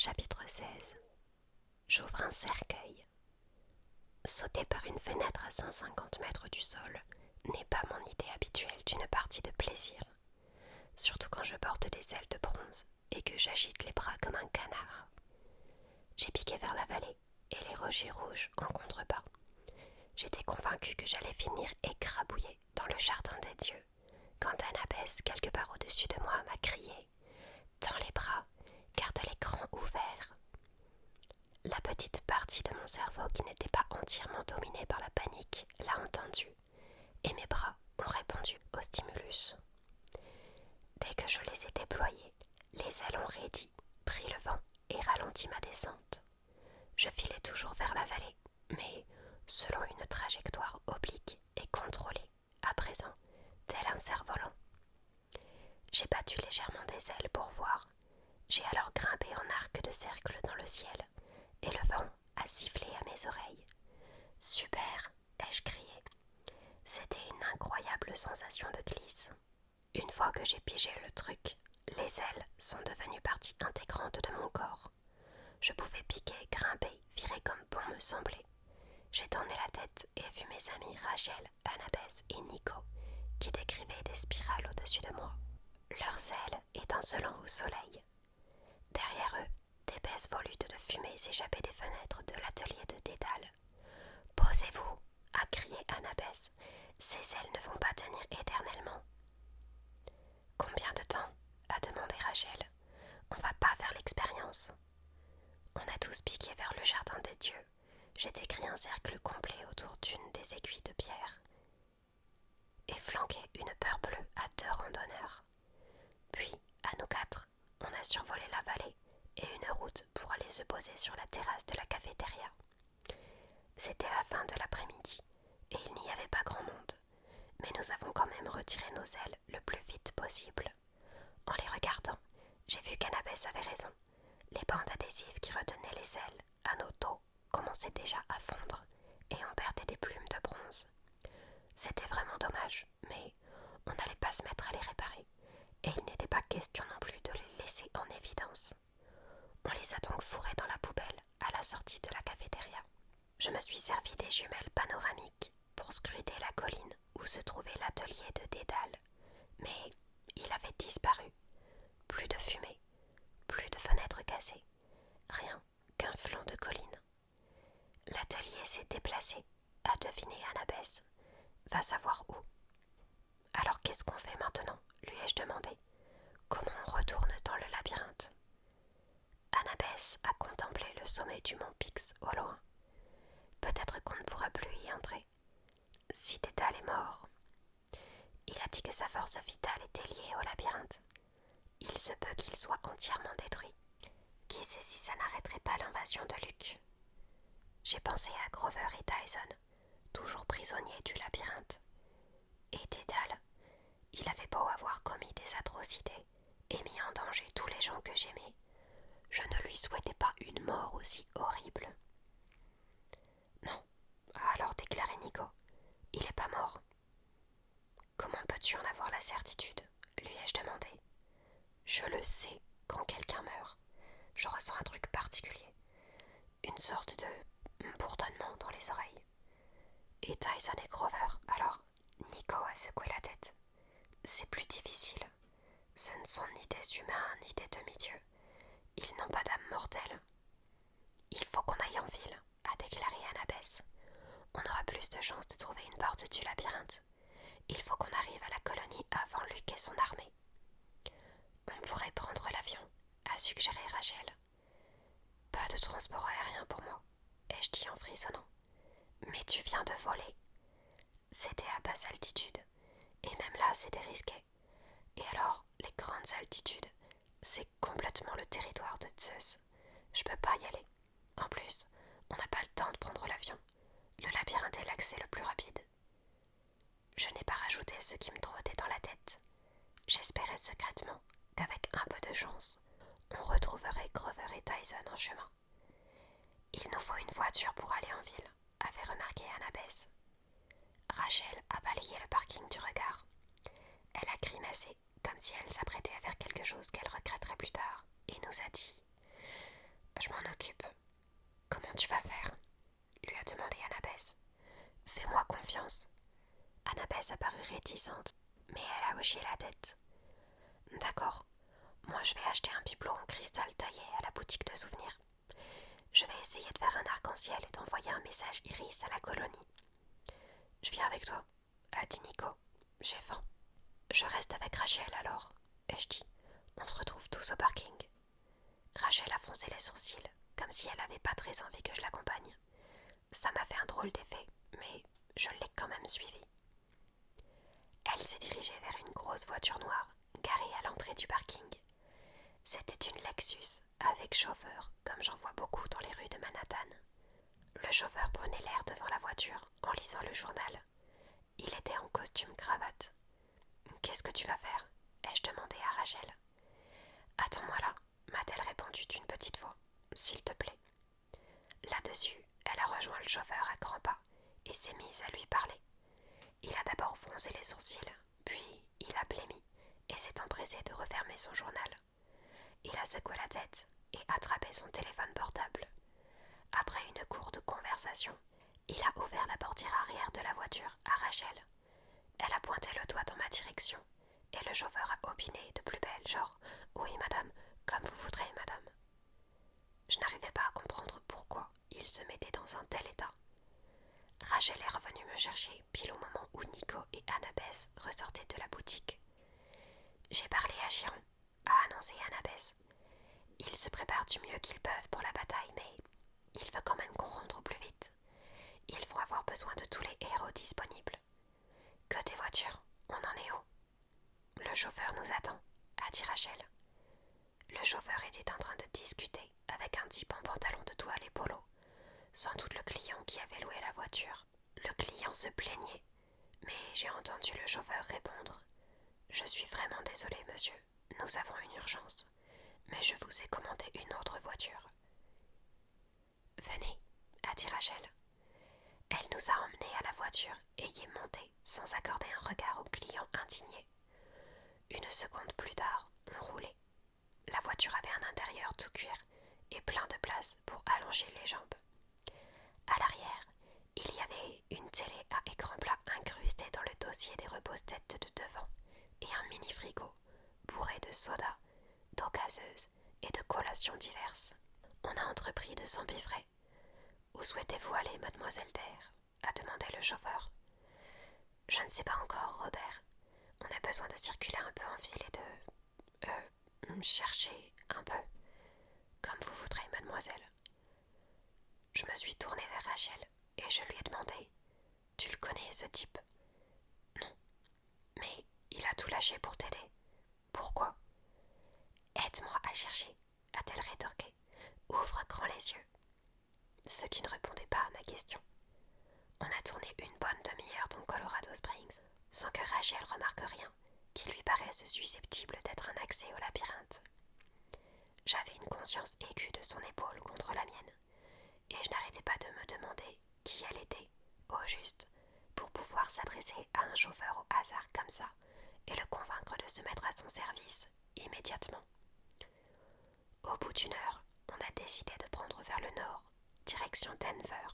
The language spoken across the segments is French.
Chapitre 16. J'ouvre un cercueil. Sauter par une fenêtre à 150 mètres du sol n'est pas mon idée habituelle d'une partie de plaisir, surtout quand je porte des ailes de bronze et que j'agite les bras comme un canard. J'ai piqué vers la vallée et les rochers rouges en contrebas. J'étais convaincue que j'allais finir écrabouillée dans le jardin des dieux, quand Annabeth, quelque part au-dessus de moi, m'a crié « Tends les bras, garde l'écran ouvert !» La petite partie de mon cerveau qui n'était pas entièrement dominée par la panique l'a entendu, et mes bras ont répondu au stimulus. Dès que je les ai déployés, les ailes ont raidi, pris le vent et ralenti ma descente. Je filais toujours vers la vallée, mais selon une trajectoire oblique et contrôlée, à présent, tel un cerf-volant. J'ai battu légèrement des ailes pour voir. J'ai alors grimpé en arc de cercle dans le ciel, et le vent a sifflé à mes oreilles. « Super !» ai-je crié. C'était une incroyable sensation de glisse. Une fois que j'ai pigé le truc, les ailes sont devenues partie intégrante de mon corps. Je pouvais piquer, grimper, virer comme bon me semblait. J'ai tourné la tête et vu mes amis Rachel, Annabeth et Nico qui décrivaient des spirales au-dessus de moi, leurs ailes étincelant au soleil. Derrière eux, d'épaisses volutes de fumée s'échappaient des fenêtres de l'atelier de Dédale. « Posez-vous !» a crié Annabeth. « Ces ailes ne vont pas tenir éternellement. » « Combien de temps ?» a demandé Rachel. « On va pas faire l'expérience. » On a tous piqué vers le jardin des dieux. J'ai décrit un cercle complet autour d'une des aiguilles de pierre et flanqué une peur bleue à 2 randonneurs. Puis, à nous 4, on a survolé la vallée et une route pour aller se poser sur la terrasse de la cafétéria. C'était la fin de l'après-midi et il n'y avait pas grand monde, mais nous avons quand même retiré nos ailes le plus vite possible. En les regardant, j'ai vu qu'Annabeth avait raison. Les bandes adhésives qui retenaient les ailes à nos dos commençaient déjà à fondre et on perdait des plumes de bronze. C'était vraiment dommage, mais on n'allait pas se mettre à les réparer et il n'était pas question non plus de les laisser en évidence. On les a donc fourrés dans la poubelle à la sortie de la cafétéria. Je me suis servi des jumelles panoramiques pour scruter la colline où se trouvait l'atelier de Dédale, mais il avait disparu. Plus de fumée, plus de fenêtres cassées, rien qu'un flanc de colline. L'atelier s'est déplacé, a deviné Annabeth. Va savoir où. Alors qu'est-ce qu'on fait maintenant, lui ai-je demandé. Comment on retourne dans le labyrinthe? Annabeth a contemplé le sommet du mont Pyx au loin. Peut-être qu'on ne pourra plus y entrer. Si Dédale est mort. Il a dit que sa force vitale était liée au labyrinthe. Il se peut qu'il soit entièrement détruit. Qui sait si ça n'arrêterait pas l'invasion de Luke? J'ai pensé à Grover et Tyson, toujours prisonniers du labyrinthe. Et Dédale, il avait beau avoir commis des atrocités et mis en danger tous les gens que j'aimais, je ne lui souhaitais pas une mort aussi horrible. Non, a alors déclaré Nico, il n'est pas mort. Comment peux-tu en avoir la certitude? Lui ai-je demandé. Je le sais quand quelqu'un meurt. Je ressens un truc particulier, une sorte de bourdonnement dans les oreilles. Et Tyson et Grover, alors Nico a secoué la tête. C'est plus difficile. Ce ne sont ni des humains ni des demi-dieux. Ils n'ont pas d'âme mortelle. Il faut qu'on aille en ville, a déclaré Annabeth. On aura plus de chances de trouver une porte du labyrinthe. Il faut qu'on arrive à la colonie avant Luke et son armée. On pourrait prendre l'avion, a suggéré Rachel. Pas de transport aérien pour moi, ai-je dit en frissonnant. Mais tu viens de voler. C'était à basse altitude, et même là c'était risqué. Et alors, les grandes altitudes, c'est complètement le territoire de Zeus. Je peux pas y aller. En plus, on n'a pas le temps de prendre l'avion. Le labyrinthe est l'accès le plus rapide. Je n'ai pas rajouté ce qui me trottait dans la tête. J'espérais secrètement qu'avec un peu de chance, on retrouverait Grover et Tyson en chemin. Il nous faut une voiture pour aller en ville, avait remarqué Annabeth. Rachel a balayé le parking du regard. Elle a grimacé, comme si elle s'apprêtait à faire quelque chose qu'elle regretterait plus tard, et nous a dit Je m'en occupe. Comment tu vas faire? Lui a demandé Annabeth. Fais-moi confiance. Annabeth apparut réticente, mais elle a hoché la tête. D'accord, moi je vais acheter un bibelot en cristal taillé à la boutique de souvenirs. Je vais essayer de faire un arc-en-ciel et d'envoyer un message iris à la colonie. Je viens avec toi, a dit Nico. J'ai faim. Je reste avec Rachel alors, ai-je dit. On se retrouve tous au parking. Rachel a froncé les sourcils, comme si elle n'avait pas très envie que je l'accompagne. Ça m'a fait un drôle d'effet, mais je l'ai quand même suivie. Elle s'est dirigée vers une grosse voiture noire, garée à l'entrée du parking. C'était une Lexus, avec chauffeur, comme j'en vois beaucoup dans les rues de Manhattan. Le chauffeur prenait l'air devant la voiture, en lisant le journal. Il était en costume cravate. « Qu'est-ce que tu vas faire ?» ai-je demandé à Rachel. « Attends-moi là, m'a-t-elle répondu d'une petite voix. « S'il te plaît. » Là-dessus, elle a rejoint le chauffeur à grands pas et s'est mise à lui parler. Il a d'abord froncé les sourcils, puis il a blêmi et s'est empressé de refermer son journal. Il a secoué la tête et attrapé son téléphone portable. Après une courte conversation, il a ouvert la portière arrière de la voiture à Rachel. Elle a pointé le doigt dans ma direction et le chauffeur a opiné de plus belle, genre « Oui, madame, comme vous voudrez, madame. » Je n'arrivais pas à comprendre pourquoi il se mettait dans un tel état. Rachel est revenue me chercher pile au moment où Nico et Annabeth ressortaient de la boutique. « J'ai parlé à Chiron, » a annoncé Annabeth. « Ils se préparent du mieux qu'ils peuvent pour la bataille, mais il veut quand même qu'on rentre au plus vite. Ils vont avoir besoin de tous les héros disponibles. Côté voiture, on en est où? Le chauffeur nous attend, a dit Rachel. Le chauffeur était en train de discuter avec un type en pantalon de toile et polo, sans doute le client qui avait loué la voiture. Le client se plaignait, mais j'ai entendu le chauffeur répondre. « Je suis vraiment désolé, monsieur, nous avons une urgence, mais je vous ai commandé une autre voiture. » « Venez, » a dit Rachel. Elle nous a emmenés à la voiture et y est montée sans accorder un regard au client indigné. Une seconde plus tard, on roulait. La voiture avait un intérieur tout cuir et plein de place pour allonger les jambes. À l'arrière, il y avait une télé à écran plat incrustée dans le dossier des repose-têtes de devant et un mini-frigo bourré de soda, d'eau gazeuse et de collations diverses. On a entrepris de s'empiffrer. « Où souhaitez-vous aller, mademoiselle Dare ?» a demandé le chauffeur. « Je ne sais pas encore, Robert. On a besoin de circuler un peu en ville et de... chercher un peu. Comme vous voudrez, mademoiselle. » Je me suis tournée vers Rachel et je lui ai demandé « Tu le connais, ce type ?»« Non. Mais il a tout lâché pour t'aider. Pourquoi ?»« Aide-moi à chercher, » a-t-elle rétorqué. « Ouvre grand les yeux. » Ce qui ne répondait pas à ma question. On a tourné une bonne demi-heure dans Colorado Springs, sans que Rachel remarque rien qui lui paraisse susceptible d'être un accès au labyrinthe. J'avais une conscience aiguë de son épaule contre la mienne, et je n'arrêtais pas de me demander qui elle était, au juste, pour pouvoir s'adresser à un chauffeur au hasard comme ça, et le convaincre de se mettre à son service immédiatement. Au bout d'une heure, on a décidé de prendre vers le nord, direction Denver,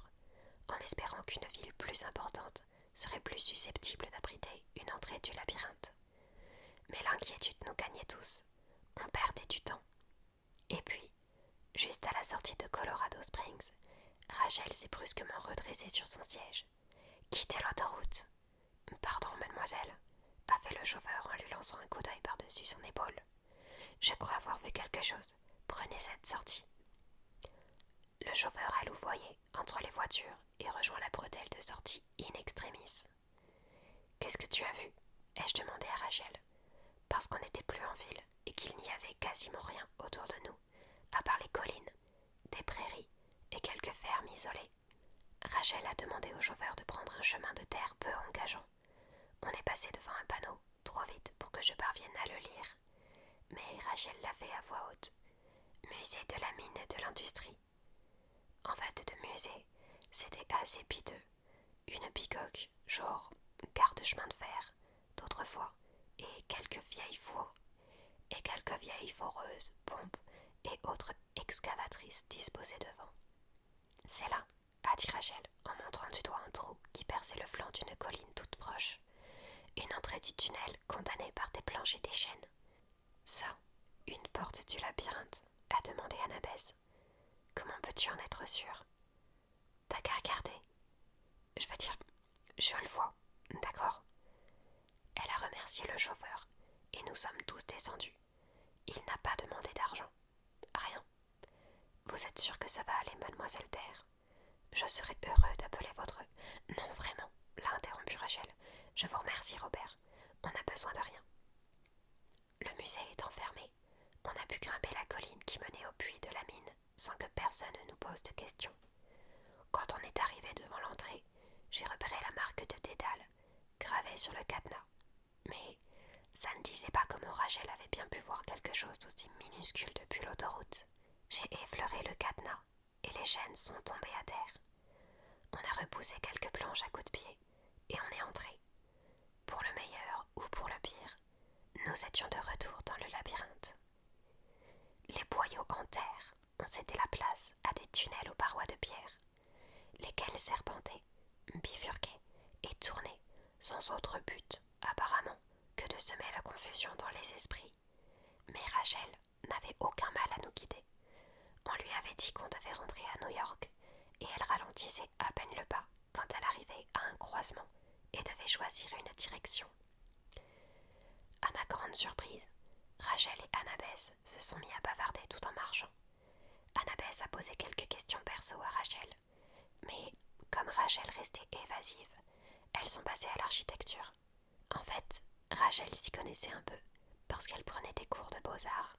en espérant qu'une ville plus importante serait plus susceptible d'abriter une entrée du labyrinthe. Mais l'inquiétude nous gagnait tous. On perdait du temps. Et puis, juste à la sortie de Colorado Springs, Rachel s'est brusquement redressée sur son siège. « Quittez l'autoroute !»« Pardon, mademoiselle » a fait le chauffeur en lui lançant un coup d'œil par-dessus son épaule. « Je crois avoir vu quelque chose. Prenez cette sortie. » Le chauffeur a louvoyé entre les voitures et rejoint la bretelle de sortie in extremis. « Qu'est-ce que tu as vu ?» ai-je demandé à Rachel, parce qu'on n'était plus en ville et qu'il n'y avait quasiment rien autour de nous, à part les collines, des prairies et quelques fermes isolées. Rachel a demandé au chauffeur de prendre un chemin de terre peu engageant. On est passé devant un panneau, trop vite pour que je parvienne à le lire, mais Rachel l'a fait à voix haute. Musée de la mine et de l'industrie. En fait, de musée, c'était assez piteux. Une bicoque, genre gare de chemin de fer, d'autrefois, et quelques vieilles fours, et quelques vieilles foreuses, pompes et autres excavatrices surprise disposée devant. « C'est là, » a dit Rachel en montrant du doigt un trou qui perçait le flanc d'une colline toute proche. « Une entrée du tunnel condamnée par des planches et des chaînes. »« Ça, une porte du labyrinthe ?» a demandé Annabeth. « Comment peux-tu en être sûre ?»« T'as qu'à regarder. Je veux dire, je le vois, d'accord ?» Elle a remercié le chauffeur et nous sommes tous descendus. Il n'a pas demandé d'argent. Rien. Vous êtes sûre que ça va aller, mademoiselle Dare ? Je serais heureux d'appeler votre... Non, vraiment, l'a interrompu Rachel. Je vous remercie, Robert. On n'a besoin de rien. Le musée étant fermé, on a pu grimper la colline qui menait au puits de la mine sans que personne ne nous pose de questions. Quand on est arrivé devant l'entrée, j'ai repéré la marque de dédale gravée sur le cadenas. Mais ça ne disait pas comment Rachel avait bien pu voir quelque chose d'aussi minuscule depuis l'autoroute. J'ai effleuré le cadenas et les chaînes sont tombées à terre. On a repoussé quelques planches à coups de pied et on est entré. Pour le meilleur ou pour le pire, nous étions de retour dans le labyrinthe. Les boyaux en terre ont cédé la place à des tunnels aux parois de pierre, lesquels serpentaient, bifurquaient et tournaient sans autre but, apparemment, que de semer la confusion dans les esprits. Mais Rachel n'avait aucun mal à nous guider. On lui avait dit qu'on devait rentrer à New York, et elle ralentissait à peine le pas quand elle arrivait à un croisement et devait choisir une direction. À ma grande surprise, Rachel et Annabeth se sont mis à bavarder tout en marchant. Annabeth a posé quelques questions perso à Rachel, mais comme Rachel restait évasive, elles sont passées à l'architecture. En fait, Rachel s'y connaissait un peu, parce qu'elle prenait des cours de beaux-arts.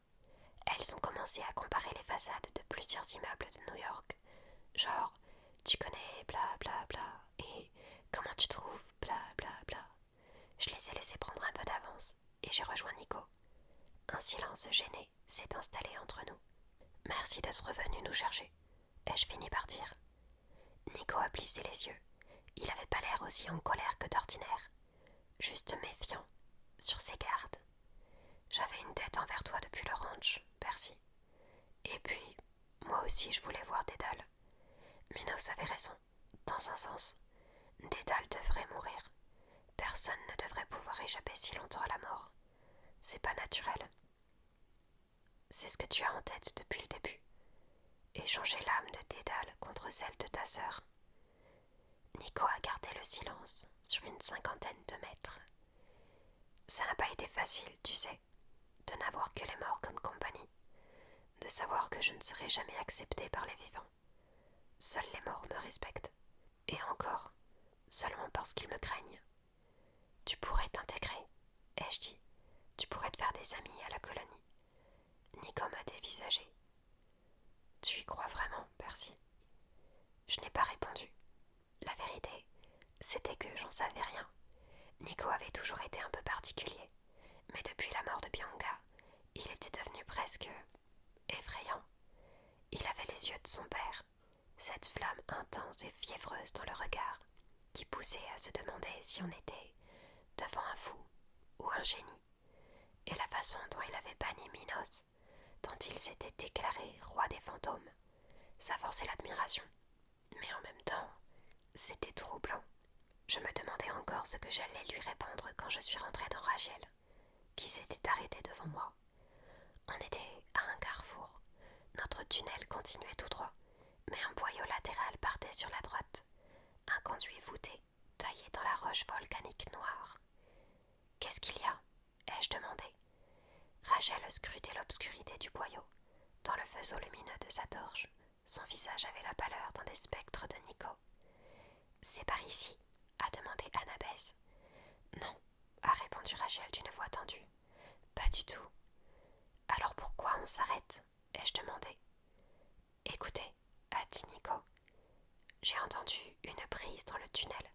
Elles ont commencé à comparer les façades de plusieurs immeubles de New York. Genre, tu connais bla bla bla, et comment tu trouves bla bla bla. Je les ai laissées prendre un peu d'avance, et j'ai rejoint Nico. Un silence gêné s'est installé entre nous. Merci d'être revenu nous chercher, ai-je fini par dire. Nico a plissé les yeux. Il avait pas l'air aussi en colère que d'ordinaire, juste méfiant, sur ses gardes. J'avais une tête envers toi depuis le ranch, Percy. Et puis, moi aussi je voulais voir Dédale. Minos avait raison, dans un sens. Dédale devrait mourir. Personne ne devrait pouvoir échapper si longtemps à la mort. C'est pas naturel. C'est ce que tu as en tête depuis le début. Échanger l'âme de Dédale contre celle de ta sœur. Nico a gardé le silence sur une 50aine de mètres. Ça n'a pas été facile, tu sais, de n'avoir que les morts comme compagnie, de savoir que je ne serai jamais acceptée par les vivants. Seuls les morts me respectent, et encore, seulement parce qu'ils me craignent. Tu pourrais t'intégrer, ai-je dit. Tu pourrais te faire des amis à la colonie. Nico m'a dévisagé. Tu y crois vraiment, Percy ? Je n'ai pas répondu. La vérité, c'était que j'en savais rien. Nico avait toujours été un peu particulier, mais depuis la mort de Bianca, il était devenu presque effrayant. Il avait les yeux de son père, cette flamme intense et fiévreuse dans le regard, qui poussait à se demander si on était devant un fou ou un génie, et la façon dont il avait banni Minos, dont il s'était déclaré roi des fantômes, ça forçait l'admiration. Mais en même temps, c'était troublant. Je me demandais encore ce que j'allais lui répondre quand je suis rentrée dans Rachel, qui s'était arrêtée devant moi. On était à un carrefour. Notre tunnel continuait tout droit, mais un boyau latéral partait sur la droite. Un conduit voûté, taillé dans la roche volcanique noire. « Qu'est-ce qu'il y a ?» ai-je demandé. Rachel scrutait l'obscurité du boyau. Dans le faisceau lumineux de sa torche, son visage avait la pâleur d'un des spectres de Nico. « C'est par ici ?» a demandé Annabeth. « Non » a répondu Rachel d'une voix tendue. « Pas du tout. »« Alors pourquoi on s'arrête ?» ai-je demandé. « Écoutez » a dit Nico. J'ai entendu une brise dans le tunnel,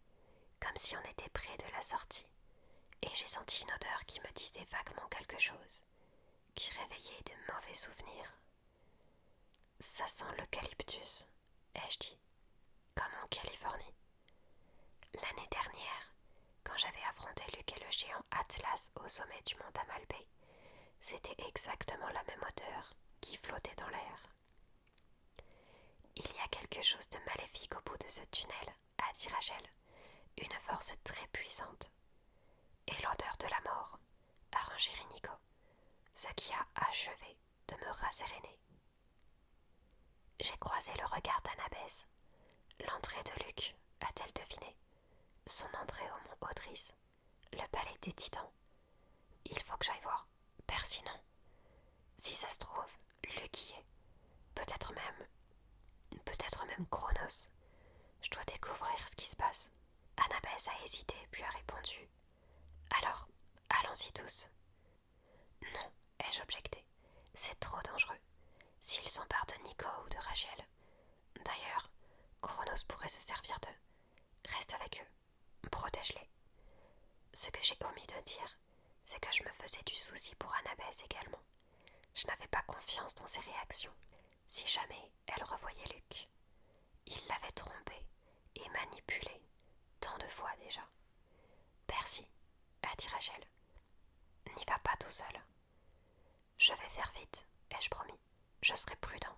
comme si on était près de la sortie, et j'ai senti une odeur qui me disait vaguement quelque chose, qui réveillait de mauvais souvenirs. « Ça sent l'eucalyptus » ai-je dit, comme en Californie. L'année dernière, quand j'avais affronté Luke et le géant Atlas au sommet du mont Tamalpais, c'était exactement la même odeur qui flottait dans l'air. quelque chose de maléfique au bout de ce tunnel, a dit Rachel, une force très puissante. Et l'odeur de la mort, a renchéri Nico, ce qui a achevé de me rasséréner. J'ai croisé le regard d'Annabeth. L'entrée de Luc, a-t-elle deviné? Son entrée au mont Audris, le palais des titans. Il faut que j'aille voir. Percy, non. Si ça se trouve, Luc y est. Peut-être même Chronos. Je dois découvrir ce qui se passe. Annabeth a hésité puis a répondu. Alors, allons-y tous. Non, ai-je objecté. C'est trop dangereux. S'il s'empare de Nico ou de Rachel. D'ailleurs, Chronos pourrait se servir d'eux. Reste avec eux. Protège-les. Ce que j'ai omis de dire, c'est que je me faisais du souci pour Annabeth également. Je n'avais pas confiance dans ses réactions. Si jamais elle revoyait Luc. Il l'avait trompé et manipulé tant de fois déjà. Percy, a dit Rachel, n'y va pas tout seul. Je vais faire vite, ai-je promis. Je serai prudent.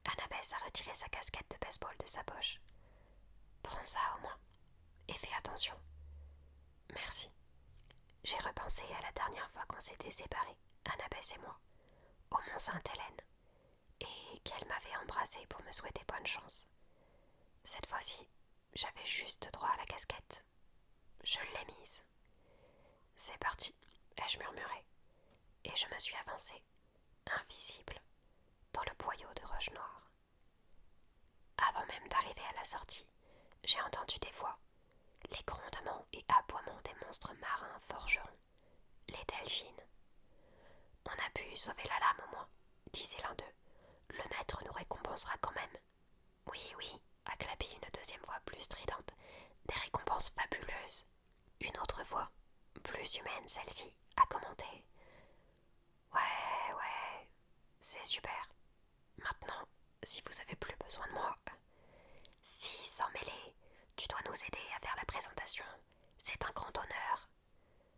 Annabeth a retiré sa casquette de baseball de sa poche. Prends ça au moins, et fais attention. Merci. J'ai repensé à la dernière fois qu'on s'était séparés, Annabeth et moi, au Mont Sainte-Hélène, et qu'elle m'avait embrassée pour me souhaiter bonne chance. Cette fois-ci, j'avais juste droit à la casquette. Je l'ai mise. C'est parti, ai-je murmuré, et je me suis avancée, invisible, dans le boyau de roches noires. Avant même d'arriver à la sortie, j'ai entendu des voix, les grondements et aboiements des monstres marins forgerons, les Delgines. On a pu sauver la lame au moins, disait l'un d'eux. Le maître nous récompensera quand même. Oui, oui, acclapit une deuxième voix plus stridente. Des récompenses fabuleuses. Une autre voix, plus humaine celle-ci, a commenté. Ouais, c'est super. Maintenant, si vous avez plus besoin de moi. Si, sans mêler, tu dois nous aider à faire la présentation. C'est un grand honneur.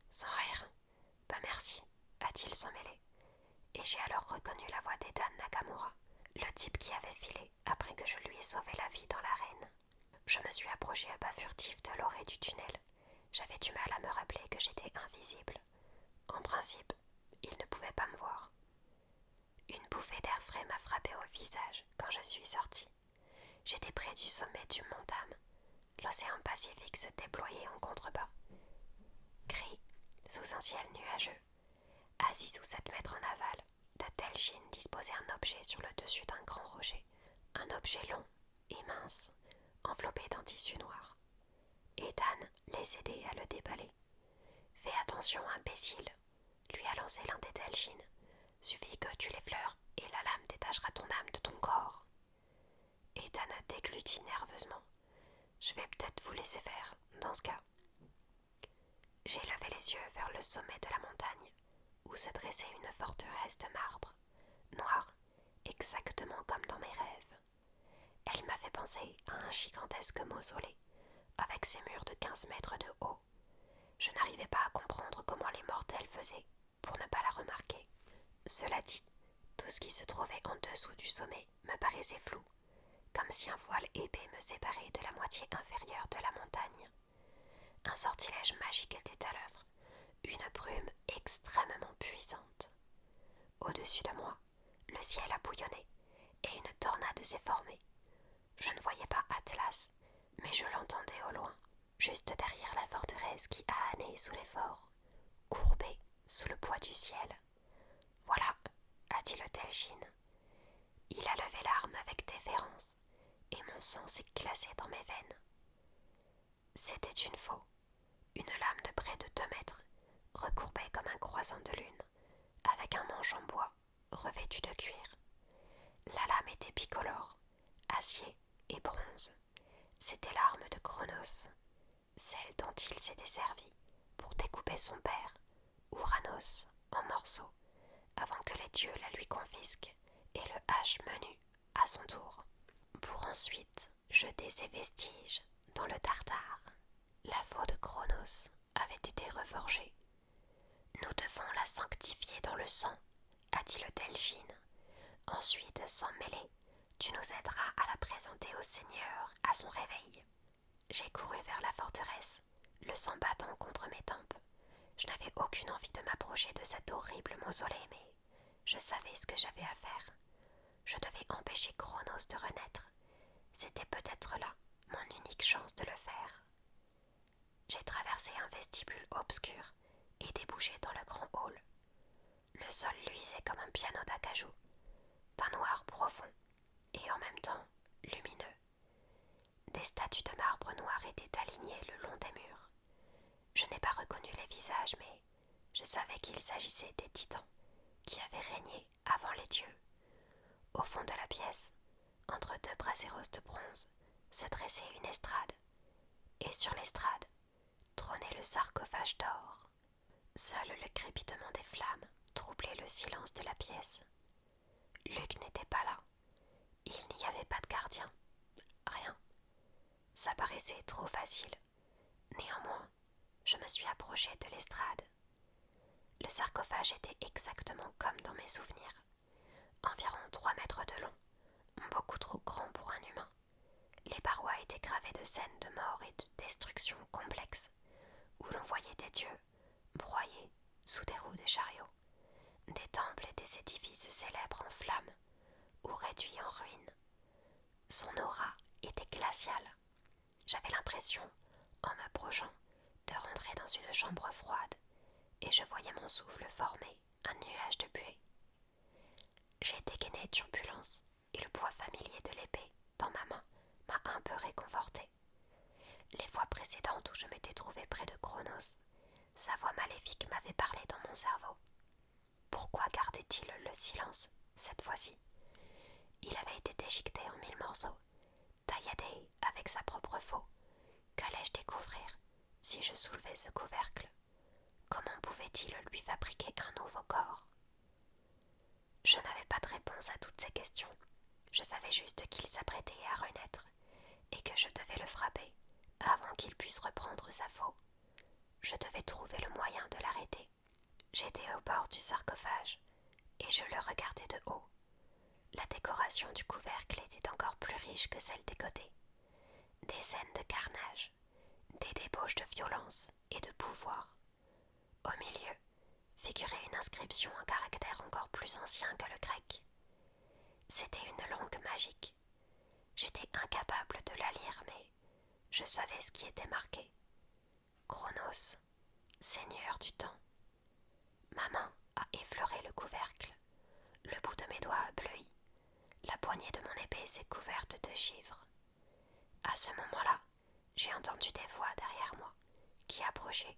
Sans rire. Bah merci, a-t-il sans mêler. Et j'ai alors reconnu la voix d'Ethan Nakamura, le type qui avait filé après que je lui ai sauvé la vie dans l'arène. Je me suis approché à pas furtif de l'orée du tunnel. J'avais du mal à me rappeler que j'étais invisible. En principe, il ne pouvait pas me voir. Une bouffée d'air frais m'a frappé au visage quand je suis sortie. J'étais près du sommet du mont Tam. L'océan Pacifique se déployait en contrebas. Gris, sous un ciel nuageux. Assis sous 7 mètres en aval, de Delgines disposait un objet sur le dessus d'un grand rocher. Un objet long et mince, enveloppé d'un tissu noir. Ethan les aidait à le déballer. Fais attention, imbécile, lui a lancé l'un des Delgines. Suffit que tu l'effleures et la lame détachera ton âme de ton corps. Ethan a dégluti nerveusement. Je vais peut-être vous laisser faire, dans ce cas. J'ai levé les yeux vers le sommet de la montagne, où se dressait une forteresse de marbre, noire, exactement comme dans mes rêves. Elle m'a fait penser à un gigantesque mausolée, avec ses murs de 15 mètres de haut. Je n'arrivais pas à comprendre comment les mortels faisaient pour ne pas la remarquer. Cela dit, tout ce qui se trouvait en dessous du sommet me paraissait flou, comme si un voile épais me séparait de la moitié inférieure de la montagne. Un sortilège magique était à l'œuvre, une brume extrêmement puissante. Au-dessus de moi, le ciel a bouillonné et une tornade s'est formée. Je ne voyais pas Atlas, mais je l'entendais au loin, juste derrière la forteresse qui ahanait sous les forts, courbée sous le poids du ciel. Voilà, a dit le Delgine. Il a levé l'arme avec déférence, et mon sang s'est glacé dans mes veines. C'était une faux, une lame de près de 2 mètres, recourbée comme un croissant de lune, avec un manche en bois, revêtu de cuir. La lame était bicolore, acier et bronze. C'était l'arme de Chronos, celle dont il s'était servi pour découper son père, Ouranos, en morceaux, avant que les dieux la lui confisquent et le hachent menu à son tour, pour ensuite jeter ses vestiges dans le Tartare. La faux de Chronos avait été reforgée. Nous devons la sanctifier dans le sang, a dit le Delgine. Ensuite, sans mêler, Tu nous aideras à la présenter au Seigneur à son réveil. » J'ai couru vers la forteresse, le sang battant contre mes tempes. Je n'avais aucune envie de m'approcher de cet horrible mausolée, mais je savais ce que j'avais à faire. Je devais empêcher Cronos de renaître. C'était peut-être là mon unique chance de le faire. J'ai traversé un vestibule obscur et débouché dans le grand hall. Le sol luisait comme un piano d'acajou, d'un noir profond et en même temps lumineux. Des statues de marbre noir étaient alignées le long des murs. Je n'ai pas reconnu les visages, mais je savais qu'il s'agissait des titans qui avaient régné avant les dieux. Au fond de la pièce, entre deux braséros de bronze, se dressait une estrade, et sur l'estrade trônait le sarcophage d'or. Seul le crépitement des flammes troublait le silence de la pièce. Luc n'était pas là. Il n'y avait pas de gardien. Rien. Ça paraissait trop facile. Néanmoins, je me suis approchée de l'estrade. Le sarcophage était exactement comme dans mes souvenirs. Environ 3 mètres de long, beaucoup trop grand pour un humain. Les parois étaient gravées de scènes de mort et de destruction complexes, où l'on voyait des dieux broyés sous des roues de chariots, des temples et des édifices célèbres en flammes ou réduits en ruines. Son aura était glaciale. J'avais l'impression, en m'approchant, de rentrer dans une chambre froide, et je voyais mon souffle former un nuage de buée. J'ai dégainé Turbulence, et le poids familier de l'épée dans ma main m'a un peu réconforté. Les fois précédentes où je m'étais trouvée près de Cronos, sa voix maléfique m'avait parlé dans mon cerveau. Pourquoi gardait-il le silence cette fois-ci? Il avait été déchiqueté en 1000 morceaux, tailladé avec sa propre faux. Qu'allais-je découvrir si je soulevais ce couvercle? Comment pouvait-il lui fabriquer un nouveau corps? Je n'avais pas de réponse à toutes ces questions. Je savais juste qu'il s'apprêtait à renaître et que je devais le frapper avant qu'il puisse reprendre sa faux. Je devais trouver le moyen de l'arrêter. J'étais au bord du sarcophage et je le regardais de haut. La décoration du couvercle était encore plus riche que celle des côtés. Des scènes de carnage, des débauches de violence et de pouvoir. Au milieu, figurait une inscription en caractère encore plus ancien que le grec. C'était une langue magique. J'étais incapable de la lire, mais je savais ce qui était marqué. Cronos, seigneur du temps. Ma main a effleuré le couvercle. Le bout de mes doigts a bleui. La poignée de mon épée s'est couverte de givre. À ce moment-là, j'ai entendu des voix derrière moi qui approchaient.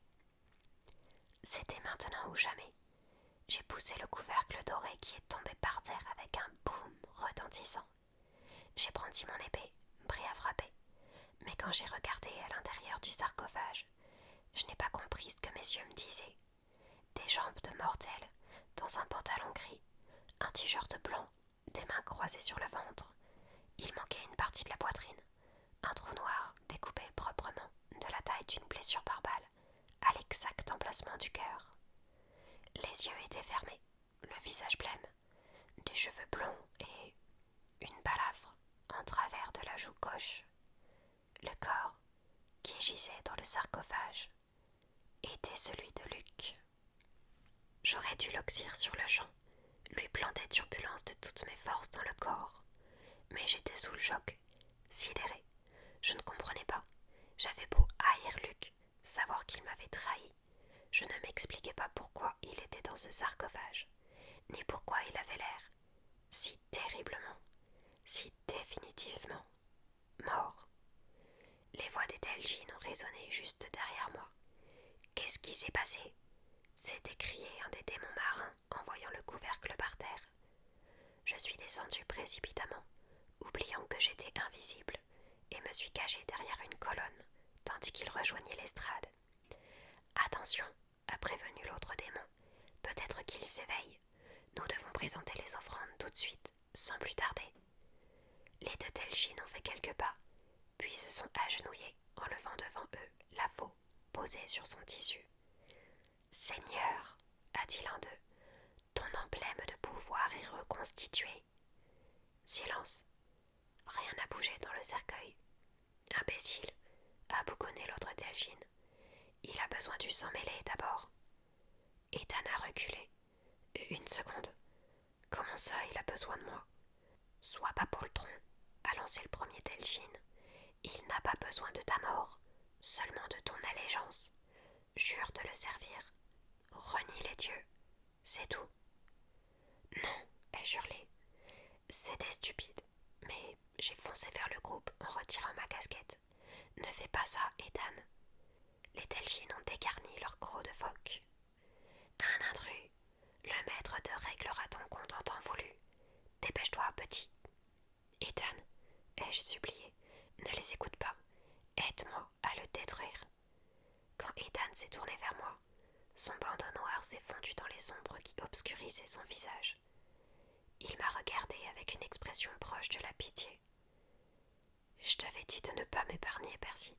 C'était maintenant ou jamais. J'ai poussé le couvercle doré qui est tombé par terre avec un boum retentissant. J'ai brandi mon épée, prêt à frapper. Mais quand j'ai regardé à l'intérieur du sarcophage, je n'ai pas compris ce que mes yeux me disaient. Des jambes de mortel, dans un pantalon gris, un t-shirt blanc, des mains croisées sur le ventre. Il manquait une partie de la poitrine, un trou noir découpé proprement de la taille d'une blessure par balle, à l'exact emplacement du cœur. Les yeux étaient fermés, le visage blême, des cheveux blonds et une balafre en travers de la joue gauche. Le corps, qui gisait dans le sarcophage, était celui de Luc. J'aurais dû l'oxyre sur le champ, lui planter Turbulence de toutes mes forces dans le corps. Mais j'étais sous le choc, sidéré. Je ne comprenais pas. J'avais beau haïr Luc, savoir qu'il m'avait trahi. Je ne m'expliquais pas pourquoi il était dans ce sarcophage, ni pourquoi il avait l'air si terriblement, si définitivement mort. Les voix des Delgines ont résonné juste derrière moi. Qu'est-ce qui s'est passé? S'est écrié un des démons marins en voyant le couvercle par terre. Je suis descendu précipitamment, oubliant que j'étais invisible, et me suis caché derrière une colonne, tandis qu'il rejoignait l'estrade. Attention, a prévenu l'autre démon. Peut-être qu'il s'éveille. Nous devons présenter les offrandes tout de suite, sans plus tarder. Les deux Delgines ont fait quelques pas, puis se sont agenouillés en levant devant eux la faux posée sur son tissu. Seigneur, a dit l'un d'eux, ton emblème de pouvoir est reconstitué. Silence, Rien n'a bougé dans le cercueil. Imbécile, a bougonné l'autre Delgine. Il a besoin du sang mêlé d'abord. Ethan a reculé. Une seconde. Comment ça, il a besoin de moi? Sois pas poltron, a lancé le premier Delgine. Il n'a pas besoin de ta mort, seulement de ton allégeance. Jure de le servir. Renie les dieux. C'est tout. Non, ai-je hurlé. C'était stupide, mais j'ai foncé vers le groupe en retirant ma casquette. Ne fais pas ça, Ethan. Les Delgines ont dégarni leur croc de phoque. Un intrus. Le maître te réglera ton compte en temps voulu. Dépêche-toi, petit. Ethan, ai-je supplié, ne les écoute pas. Aide-moi à le détruire. Quand Ethan s'est tourné vers moi, son bandeau noir s'est fondu dans les ombres qui obscurissaient son visage. Il m'a regardé avec une expression proche de la pitié. Je t'avais dit de ne pas m'épargner, Percy.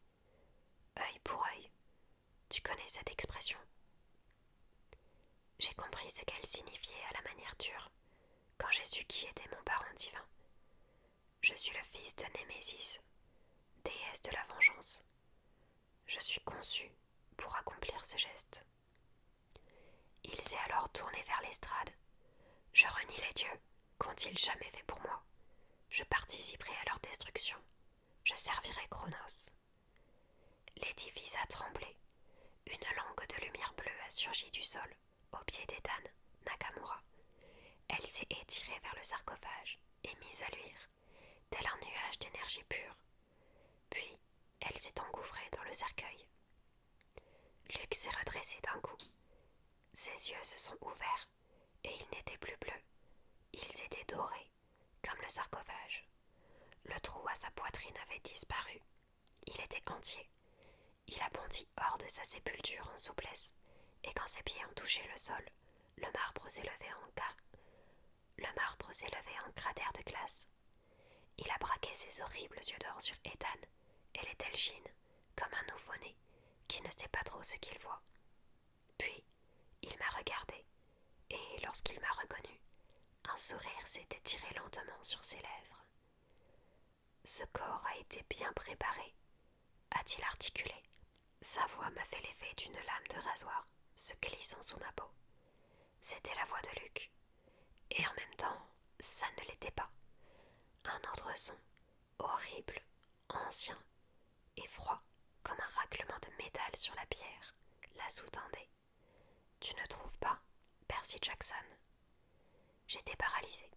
Œil pour œil. Tu connais cette expression? J'ai compris ce qu'elle signifiait à la manière dure, quand j'ai su qui était mon parent divin. Je suis le fils de Némésis, déesse de la vengeance. Je suis conçu pour accomplir ce geste. Il s'est alors tourné vers l'estrade. Je renie les dieux, qu'ont-ils jamais fait pour moi? Je participerai à leur destruction. Je servirai Cronos. L'édifice a tremblé. Une langue de lumière bleue a surgi du sol, au pied d'Ethan, Nakamura. Elle s'est étirée vers le sarcophage et mise à luire, tel un nuage d'énergie pure. Puis, elle s'est engouffrée dans le cercueil. Luc s'est redressé d'un coup. Ses yeux se sont ouverts, et ils n'étaient plus bleus. Ils étaient dorés, comme le sarcophage. Le trou à sa poitrine avait disparu. Il était entier. Il a bondi hors de sa sépulture en souplesse, et quand ses pieds ont touché le sol, le marbre s'élevait en cratère de glace. Il a braqué ses horribles yeux d'or sur Ethan et les Delgines, comme un nouveau-né qui ne sait pas trop ce qu'il voit. Puis, il m'a regardé, et lorsqu'il m'a reconnu, un sourire s'est étiré lentement sur ses lèvres. Ce corps a été bien préparé, a-t-il articulé. Sa voix m'a fait l'effet d'une lame de rasoir, se glissant sous ma peau. C'était la voix de Luc, et en même temps, ça ne l'était pas. Un autre son, horrible, ancien et froid, comme un raclement de métal sur la pierre, la sous-tendait. Tu ne trouves pas, Percy Jackson? J'étais paralysée,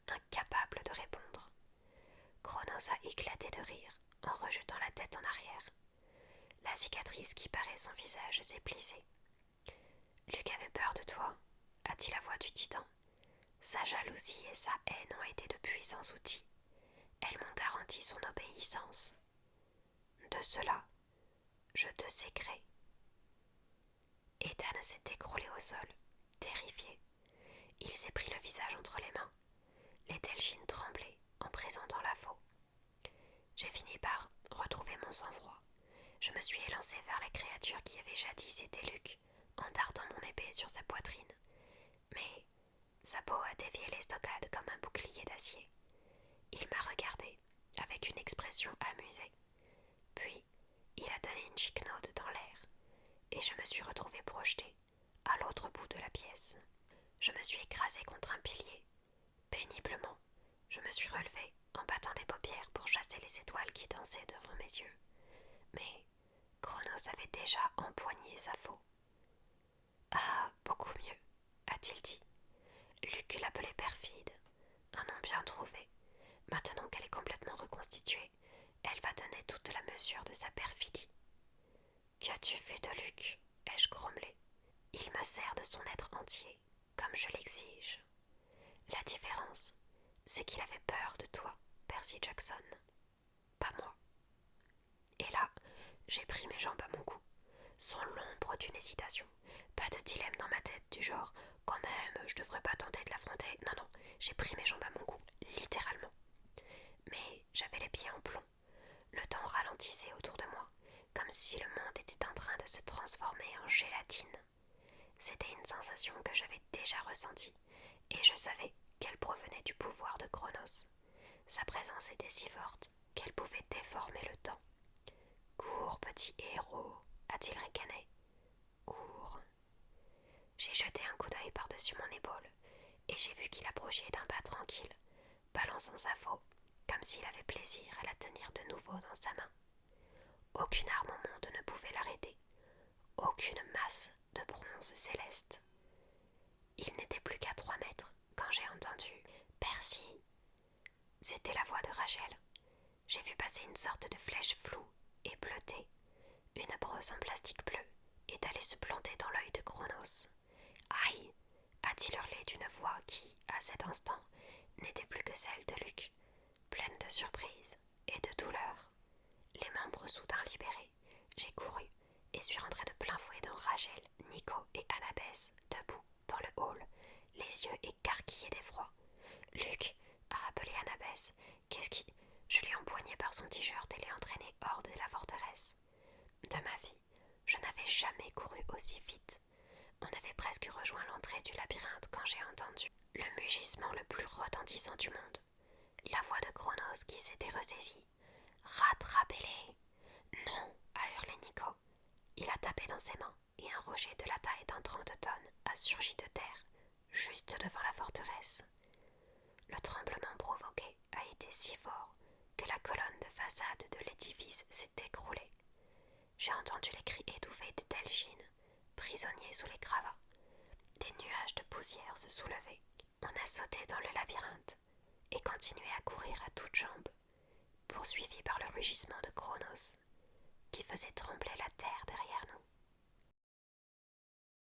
incapable de répondre. Cronos a éclaté de rire en rejetant la tête en arrière. La cicatrice qui parait son visage s'est plissée. Luc avait peur de toi, a dit la voix du titan. Sa jalousie et sa haine ont été de puissants outils. Elles m'ont garanti son obéissance. De cela, je te sais gré. Ethan s'est écroulé au sol, terrifié. Il s'est pris le visage entre les mains. Les Delgines tremblaient en présentant la faux. J'ai fini par retrouver mon sang-froid. Je me suis élancée vers la créature qui avait jadis été Luc, en dardant mon épée sur sa poitrine. Mais sa peau a dévié l'estocade comme un bouclier d'acier. Il m'a regardé avec une expression amusée. Puis, il a donné une chiquenaude dans l'air, et je me suis retrouvée projetée à l'autre bout de la pièce. Je me suis écrasée contre un pilier. Péniblement, je me suis relevée en battant des paupières pour chasser les étoiles qui dansaient devant mes yeux. Mais Cronos avait déjà empoigné sa faux. Ah, beaucoup mieux, a-t-il dit. Luc l'appelait perfide, un nom bien trouvé. Maintenant qu'elle est complètement reconstituée, elle va donner toute la mesure de sa perfidie. Qu'as-tu fait de Luc? Ai-je grommelé. Il me sert de son être entier, comme je l'exige. La différence, c'est qu'il avait peur de toi, Percy Jackson. Pas moi. Et là, j'ai pris mes jambes à mon cou, sans l'ombre d'une hésitation. Pas de dilemme dans ma tête du genre « quand même, je devrais pas tenter de l'affronter ». Non, j'ai pris mes jambes à mon cou, littéralement. Mais j'avais les pieds en plomb. Le temps ralentissait autour de moi, comme si le monde était en train de se transformer en gélatine. C'était une sensation que j'avais déjà ressentie, et je savais qu'elle provenait du pouvoir de Cronos. Sa présence était si forte qu'elle pouvait déformer le temps. Cours, petit héros, a-t-il ricané. Cours. J'ai jeté un coup d'œil par-dessus mon épaule et j'ai vu qu'il approchait d'un pas tranquille, balançant sa faux, comme s'il avait plaisir à la tenir de nouveau dans sa main. Aucune arme au monde ne pouvait l'arrêter, aucune masse de bronze céleste. Il n'était plus qu'à 3 mètres quand j'ai entendu « Percy !» C'était la voix de Rachel. J'ai vu passer une sorte de flèche floue et bleutée. Une brosse en plastique bleu est allée se planter dans l'œil de Chronos. « Aïe !» a-t-il hurlé d'une voix qui, à cet instant, n'était plus que celle de Luc, pleine de surprise et de douleur. Les membres soudain libérés, j'ai couru et suis rentré de plein fouet dans Rachel, Nico et Annabeth, debout dans le hall, les yeux écarquillés d'effroi. « Luc !» a appelé Annabeth. « Qu'est-ce qui… » Je l'ai empoigné par son t-shirt et l'ai entraîné hors de la forteresse. De ma vie, je n'avais jamais couru aussi vite. On avait presque rejoint l'entrée du labyrinthe quand j'ai entendu le mugissement le plus retentissant du monde. La voix de Chronos qui s'était ressaisie. « Rattrapez-les !» « Non !» a hurlé Nico. Il a tapé dans ses mains et un rocher de la taille d'un 30 tonnes a surgi de terre, juste devant la forteresse. Le tremblement provoqué a été si fort que la colonne de façade de l'édifice s'est écroulée. J'ai entendu les cris étouffés des Delgines, prisonniers sous les gravats. Des nuages de poussière se soulevaient. On a sauté dans le labyrinthe et continué à courir à toutes jambes, poursuivis par le rugissement de Chronos, qui faisait trembler la terre derrière nous.